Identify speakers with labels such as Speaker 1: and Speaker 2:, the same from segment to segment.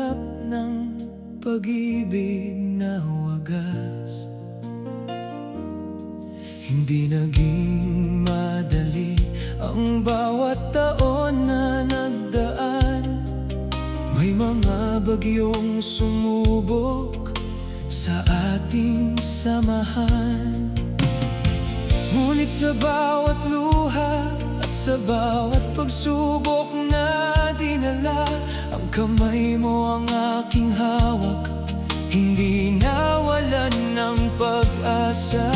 Speaker 1: Hanap ng pag-ibig na wagas. Hindi naging madali ang bawat taon na nagdaan. May mga bagyong sumubok sa ating samahan. Ngunit sa bawat luha at sa bawat pagsubok na dinala, ang kamay mo ang aking hawak, hindi nawalan ng pag-asa.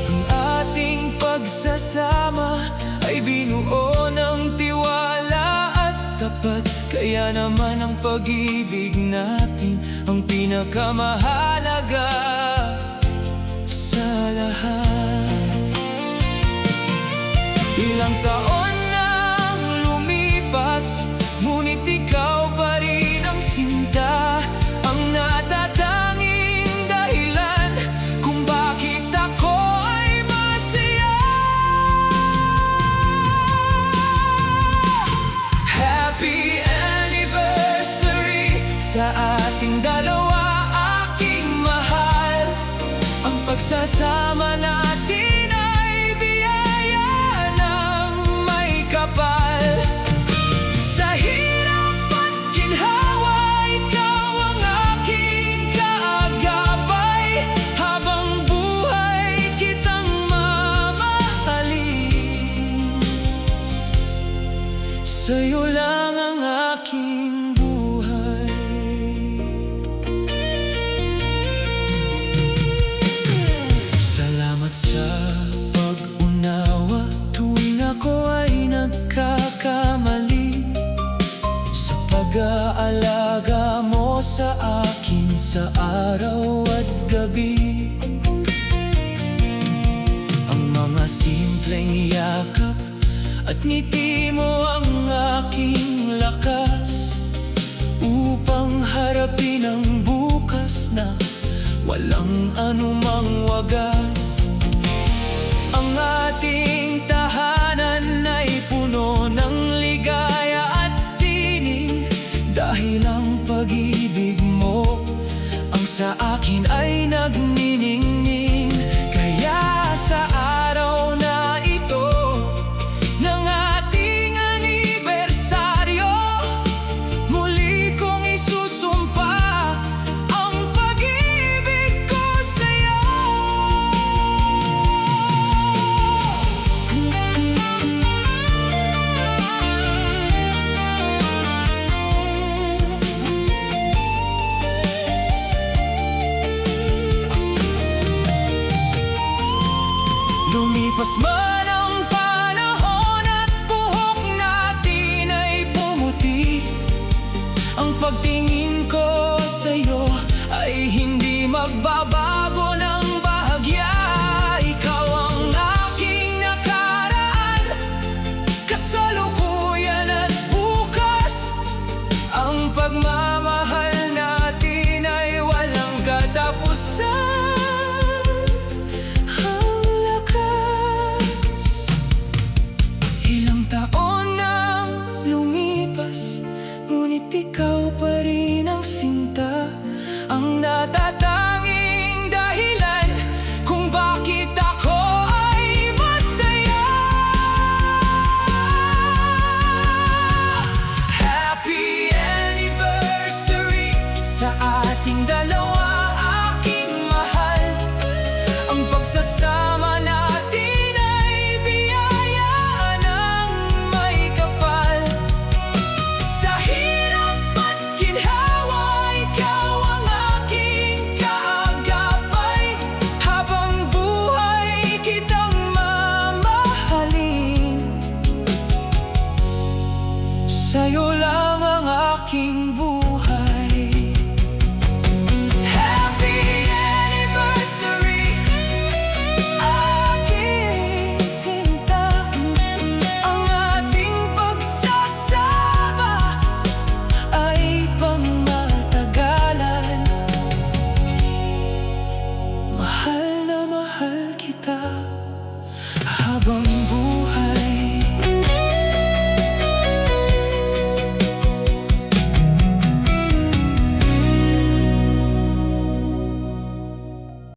Speaker 1: Ang ating pagsasama ay binuo ng tiwala at tapat. Kaya naman ang pag-ibig natin ang pinakamahalaga sa lahat. Ilang taon nang lumipas, ngunit ikaw pa rin ang sinta, ang natatanging dahilan kung bakit ako ay masaya. Happy anniversary sa ating dalawa, aking mahal. Ang pagsasama natin ay biyaya ng may kapal. Sa hirap at ginhawa, ikaw ang aking kaagapay. Habang buhay kitang mamahalin, sa'yo lang ang aking buhay. Salamat sa pag-unawa tuwing ako ay nagkakamali, sa pag-aalaga mo sa akin sa araw at gabi. Ang mga simpleng yakap at ngiti mo ang aking lakas upang harapin ang bukas na walang anumang wagas. Ang ating tahanan ay puno ng ligaya at sining, dahil ang pag-ibig mo ang sa akin ay nagniningning.